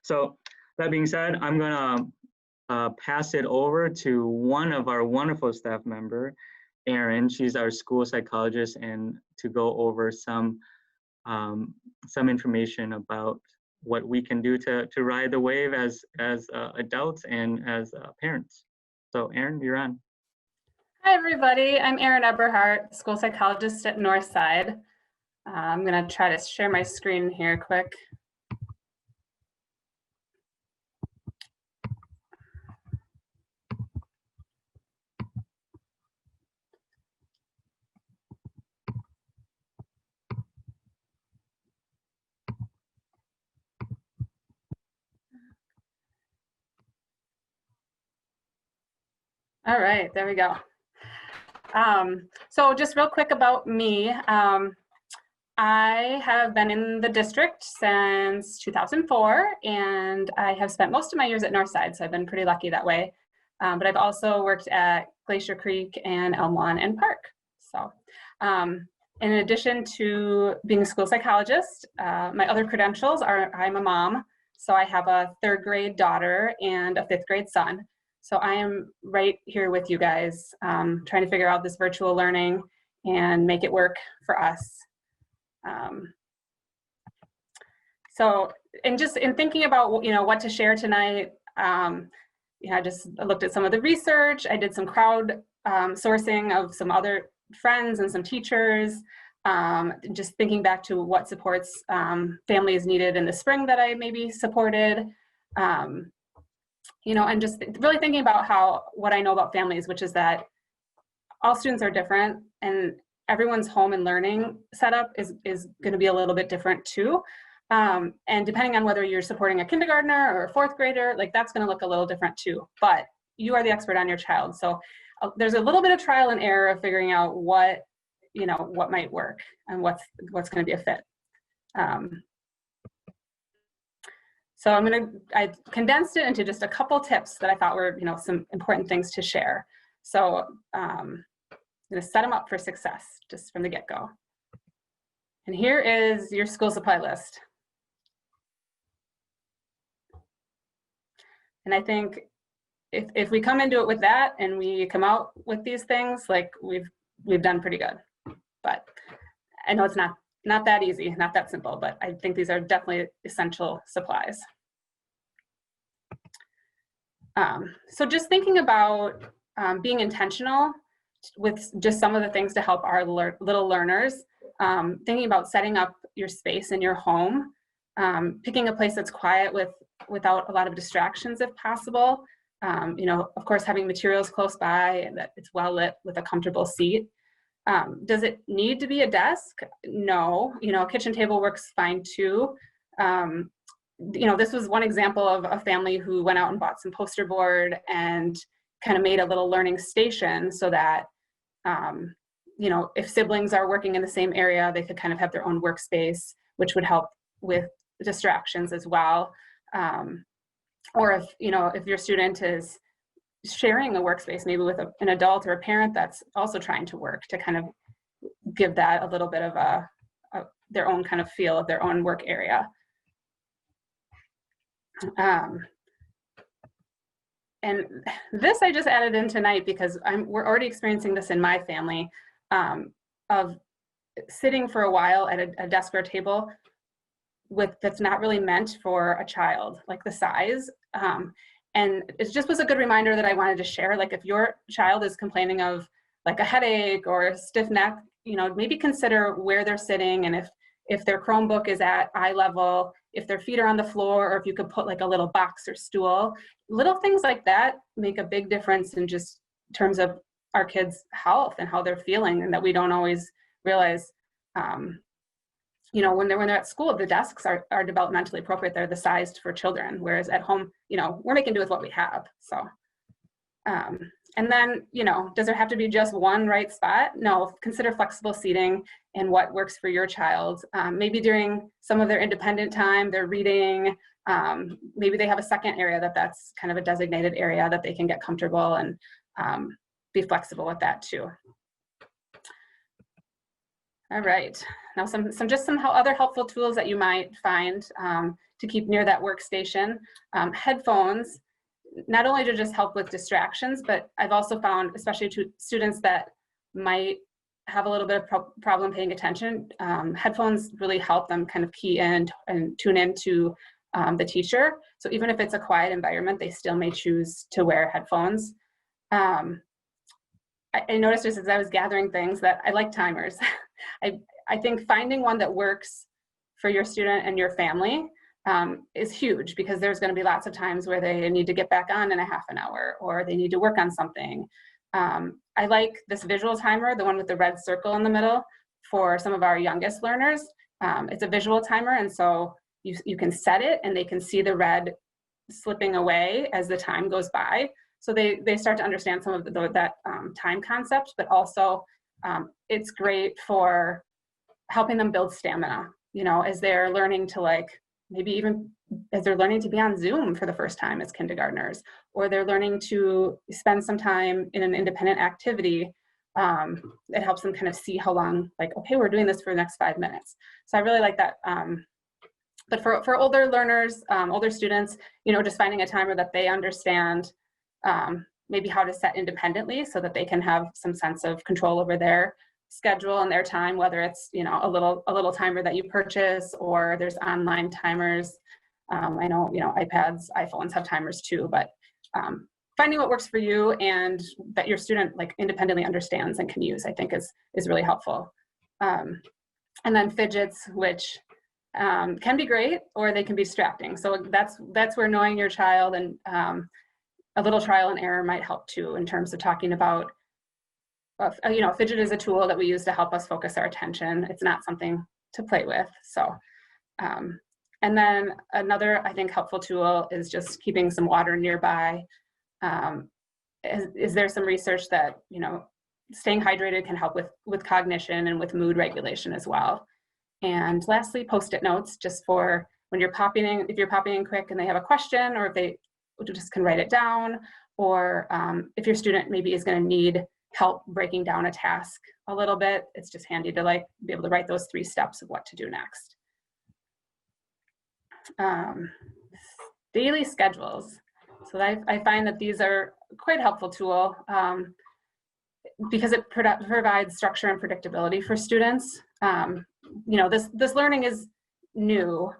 So that being said, I'm gonna pass it over to one of our wonderful staff member, Erin. She's our school psychologist, and to go over some information about what we can do to ride the wave as adults and as parents. So Erin, you're on. Hi everybody, I'm Erin Eberhardt, school psychologist at Northside. I'm going to try to share my screen here quick. All right, there we go. So just real quick about me. I have been in the district since 2004, and I have spent most of my years at Northside, so I've been pretty lucky that way. But I've also worked at Glacier Creek and Elm Lawn and Park. So in addition to being a school psychologist, my other credentials are I'm a mom, so I have a 3rd grade daughter and a 5th grade son. So I am right here with you guys, trying to figure out this virtual learning and make it work for us. So, and just in thinking about, what to share tonight, I just looked at some of the research. I did some crowd sourcing of some other friends and some teachers, just thinking back to what supports families needed in the spring that I maybe supported. And just really thinking about what I know about families, which is that all students are different and everyone's home and learning setup is going to be a little bit different too. And depending on whether you're supporting a kindergartner or a 4th grader, like that's going to look a little different too, but you are the expert on your child. So there's a little bit of trial and error of figuring out what might work and what's going to be a fit. So I condensed it into just a couple tips that I thought were, some important things to share. So I'm going to set them up for success just from the get-go. And here is your school supply list. And I think if we come into it with that and we come out with these things, like we've done pretty good. But I know it's not that easy, not that simple, but I think these are definitely essential supplies. So just thinking about being intentional with just some of the things to help our little learners, thinking about setting up your space in your home, picking a place that's quiet without a lot of distractions if possible. Of course, having materials close by and that it's well lit with a comfortable seat. Does it need to be a desk? No, a kitchen table works fine too. This was one example of a family who went out and bought some poster board and kind of made a little learning station so that, if siblings are working in the same area, they could kind of have their own workspace, which would help with distractions as well. Or if your student is sharing a workspace, maybe with an adult or a parent that's also trying to work, to kind of give that a little bit of their own kind of feel of their own work area. And this I just added in tonight because we're already experiencing this in my family, of sitting for a while at a desk or a table that's not really meant for a child, like the size. And it just was a good reminder that I wanted to share. Like if your child is complaining of like a headache or a stiff neck, maybe consider where they're sitting, and if their Chromebook is at eye level, if their feet are on the floor, or if you could put like a little box or stool. Little things like that make a big difference in just terms of our kids' health and how they're feeling, and that we don't always realize. When they're at school, the desks are developmentally appropriate. They're the sized for children, whereas at home, we're making do with what we have. So, and then, does there have to be just one right spot? No, consider flexible seating and what works for your child. Maybe during some of their independent time, they're reading, maybe they have a second area that's kind of a designated area that they can get comfortable, and be flexible with that too. All right, now some other helpful tools that you might find to to keep near that workstation. Headphones, not only to just help with distractions, but I've also found, especially to students that might have a little bit of problem paying attention, headphones really help them kind of key in and tune into the teacher. So even if it's a quiet environment, they still may choose to wear headphones. I noticed just as I was gathering things that I like timers. I think finding one that works for your student and your family is huge, because there's going to be lots of times where they need to get back on in a half an hour, or they need to work on something. I like this visual timer, the one with the red circle in the middle, for some of our youngest learners. It's a visual timer, and so you can set it and they can see the red slipping away as the time goes by. So they start to understand some of that time concept, but also it's great for helping them build stamina, you know, as they're learning to, like, maybe even as they're learning to be on Zoom for the first time as kindergartners, or they're learning to spend some time in an independent activity. It helps them kind of see how long, like, okay, we're doing this for the next 5 minutes. So I really like that. But for older learners, older students, you know, just finding a timer that they understand maybe how to set independently, so that they can have some sense of control over their schedule and their time, whether it's, you know, a little timer that you purchase, or there's online timers. I know, you know, iPads, iPhones have timers too, but finding what works for you and that your student, like, independently understands and can use, I think is really helpful. And then fidgets, which can be great, or they can be distracting. So that's where knowing your child and a little trial and error might help too, in terms of talking about, you know, fidget is a tool that we use to help us focus our attention. It's not something to play with. So, and then another, I think, helpful tool is just keeping some water nearby. Is there some research that, you know, staying hydrated can help with cognition and with mood regulation as well. And lastly, Post-it notes, just for when you're popping in, if you're popping in quick and they have a question, or if they just can write it down, or if your student maybe is going to need help breaking down a task a little bit, it's just handy to, like, be able to write those 3 steps of what to do next. Daily schedules. So I find that these are quite a helpful tool because it provides structure and predictability for students. You know, this learning is new.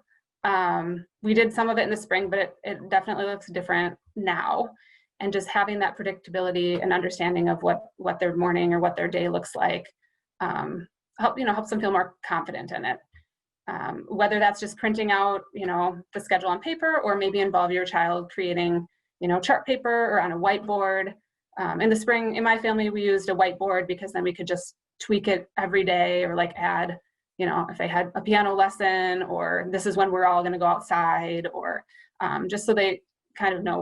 We did some of it in the spring, but it definitely looks different now. And just having that predictability and understanding of what their morning or what their day looks like helps them feel more confident in it. Whether that's just printing out, you know, the schedule on paper, or maybe involve your child creating, you know, chart paper or on a whiteboard. In the spring, in my family, we used a whiteboard because then we could just tweak it every day, or, like, add, you know, if they had a piano lesson, or this is when we're all going to go outside, or just so they kind of know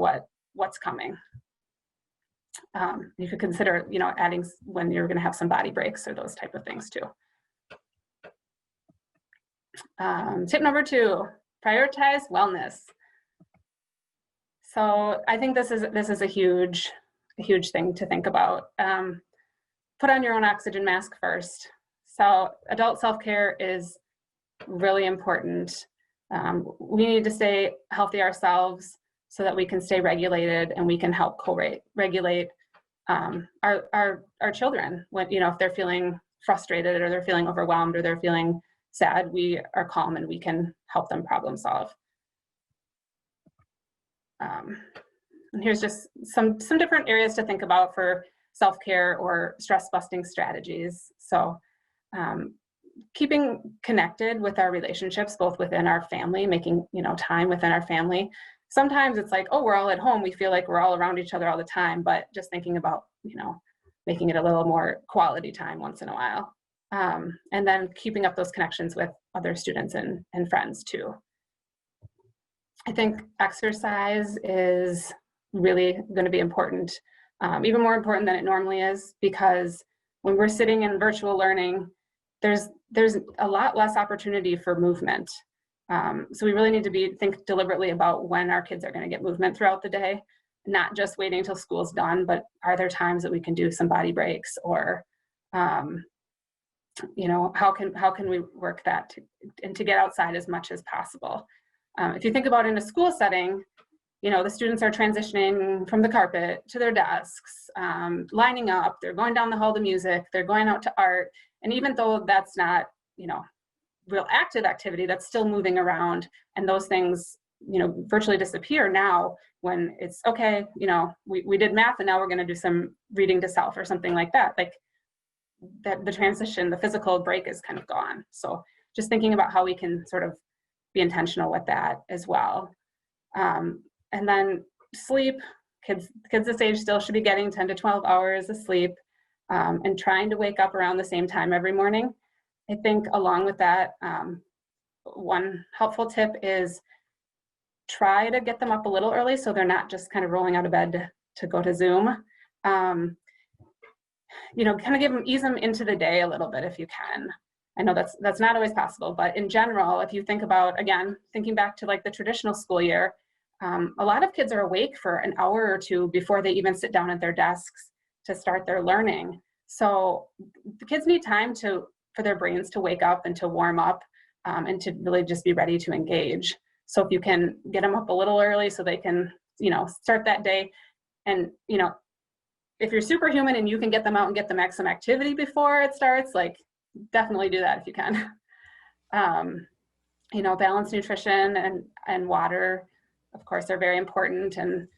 what's coming. You could consider, you know, adding when you're going to have some body breaks or those type of things too. Tip number 2, prioritize wellness. So I think this is a huge thing to think about. Put on your own oxygen mask first. So adult self-care is really important. We need to stay healthy ourselves so that we can stay regulated, and we can help co-regulate our children. When, you know, if they're feeling frustrated, or they're feeling overwhelmed, or they're feeling sad, we are calm and we can help them problem solve. And here's just some different areas to think about for self-care or stress busting strategies. So keeping connected with our relationships, both within our family, making, you know, time within our family. Sometimes it's like, oh, we're all at home, we feel like we're all around each other all the time, but just thinking about, you know, making it a little more quality time once in a while. And then keeping up those connections with other students and friends too. I think exercise is really going to be important, even more important than it normally is, because when we're sitting in virtual learning, there's a lot less opportunity for movement. So we really need to think deliberately about when our kids are going to get movement throughout the day, not just waiting until school's done, but are there times that we can do some body breaks, or you know, how can we work that to get outside as much as possible? If you think about in a school setting, the students are transitioning from the carpet to their desks, lining up, they're going down the hall to music, they're going out to art. And even though that's not, real active activity, that's still moving around. And those things, virtually disappear now when it's, okay, we did math and now we're going to do some reading to self or something like that. Like that, the transition, the physical break is kind of gone. So just thinking about how we can sort of be intentional with that as well. And then sleep, kids this age still should be getting 10 to 12 hours of sleep, and trying to wake up around the same time every morning. I think along with that, one helpful tip is try to get them up a little early so they're not just kind of rolling out of bed to go to Zoom. Kind of ease them into the day a little bit if you can. I know that's not always possible, but in general, if you think about, again, thinking back to like the traditional school year, a lot of kids are awake for an hour or two before they even sit down at their desks to start their learning. So the kids need time for their brains to wake up and to warm up, and to really just be ready to engage. So if you can get them up a little early so they can, start that day. And, if you're superhuman and you can get them out and get them some activity before it starts, like definitely do that if you can. Balanced nutrition and water, of course, are very important. And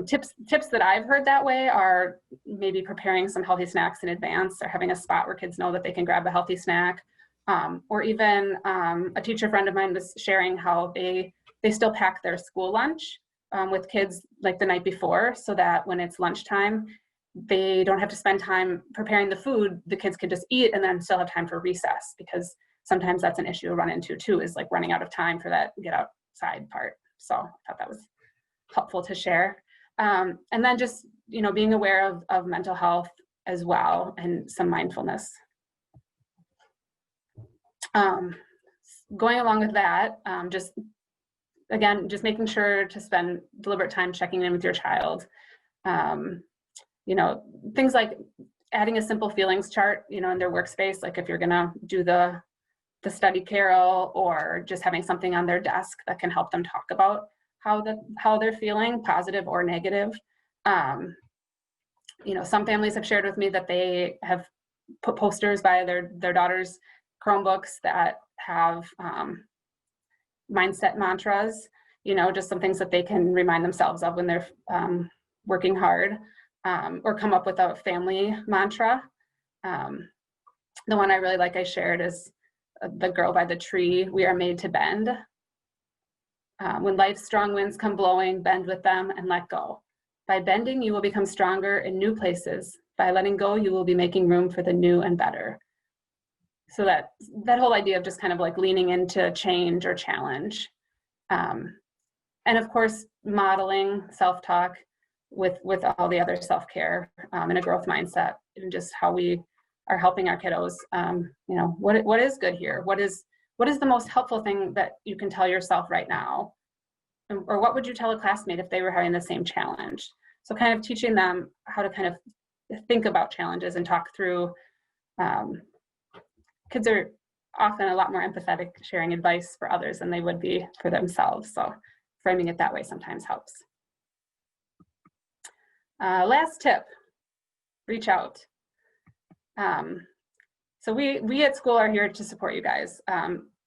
tips that I've heard that way are maybe preparing some healthy snacks in advance, or having a spot where kids know that they can grab a healthy snack. Or even a teacher friend of mine was sharing how they still pack their school lunch with kids like the night before, so that when it's lunchtime, they don't have to spend time preparing the food. The kids can just eat and then still have time for recess, because sometimes that's an issue to run into too, is like running out of time for that get outside part. So I thought that was helpful to share. And then just, being aware of mental health as well, and some mindfulness. Going along with that, just making sure to spend deliberate time checking in with your child. Things like adding a simple feelings chart, in their workspace, like if you're gonna do the study carrel, or just having something on their desk that can help them talk about how they're feeling, positive or negative. Some families have shared with me that they have put posters by their daughter's Chromebooks that have mindset mantras, just some things that they can remind themselves of when they're working hard, or come up with a family mantra. The one I really like I shared is the girl by the tree, we are made to bend. When life's strong winds come blowing, bend with them and let go. By bending, you will become stronger in new places. By letting go, you will be making room for the new and better. So that whole idea of just kind of like leaning into change or challenge. And of course, modeling self-talk with all the other self-care, and a growth mindset, and just how we are helping our kiddos. What is good here? What is the most helpful thing that you can tell yourself right now? Or what would you tell a classmate if they were having the same challenge? So kind of teaching them how to kind of think about challenges and talk through. Kids are often a lot more empathetic sharing advice for others than they would be for themselves. So framing it that way sometimes helps. Last tip, reach out. So we at school are here to support you guys.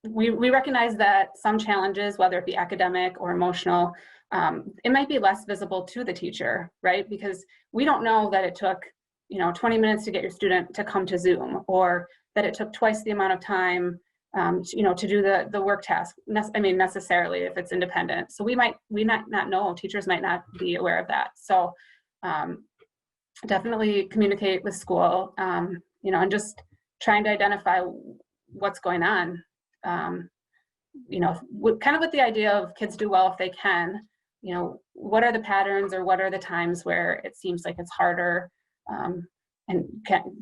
We recognize that some challenges, whether it be academic or emotional, it might be less visible to the teacher, right? Because we don't know that it took 20 minutes to get your student to come to Zoom, or that it took twice the amount of time to do the work task, necessarily, if it's independent. So we might not know, teachers might not be aware of that. So definitely communicate with school, and just trying to identify what's going on. Kind of with the idea of kids do well if they can, what are the patterns, or what are the times where it seems like it's harder, and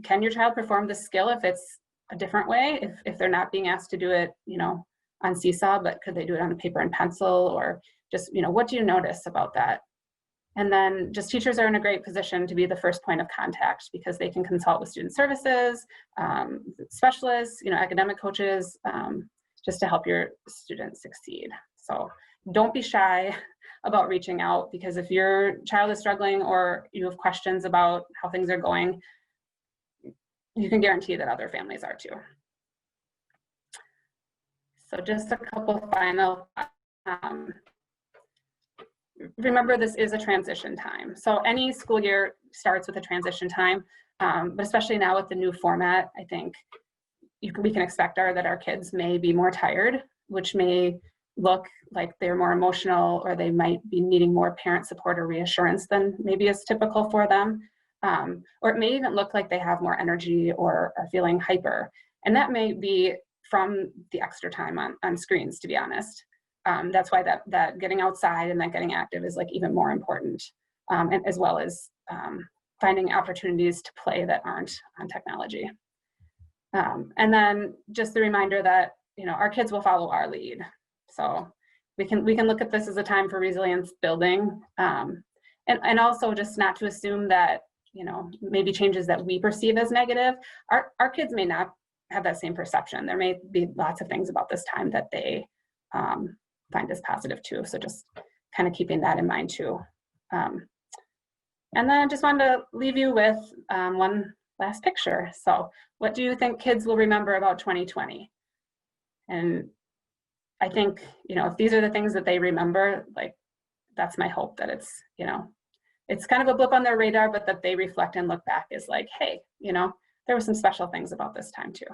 can your child perform this skill if it's a different way, if they're not being asked to do it, on Seesaw, but could they do it on a paper and pencil, or just, what do you notice about that? And then just teachers are in a great position to be the first point of contact, because they can consult with student services, specialists, academic coaches, just to help your students succeed. So don't be shy about reaching out, because if your child is struggling or you have questions about how things are going, you can guarantee that other families are too. So just a couple final, remember this is a transition time. So any school year starts with a transition time, but especially now with the new format, I think we can expect that our kids may be more tired, which may look like they're more emotional, or they might be needing more parent support or reassurance than maybe is typical for them. Or it may even look like they have more energy or are feeling hyper. And that may be from the extra time on screens, to be honest. That's why that getting outside and that getting active is like even more important, and as well as finding opportunities to play that aren't on technology. And then just the reminder that, you know, our kids will follow our lead. So we can look at this as a time for resilience building, and also just not to assume that, you know, maybe changes that we perceive as negative, our kids may not have that same perception. There may be lots of things about this time that they find as positive too. So just kind of keeping that in mind too. And then I just wanted to leave you with one last picture. So what do you think kids will remember about 2020? And I think, you know, if these are the things that they remember, like, that's my hope, that it's, you know, it's kind of a blip on their radar, but that they reflect and look back as like, hey, you know, there were some special things about this time too.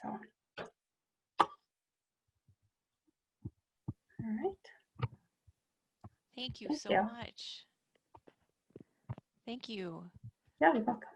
So, all right. Thank you so much. Thank you. Yeah, you're welcome.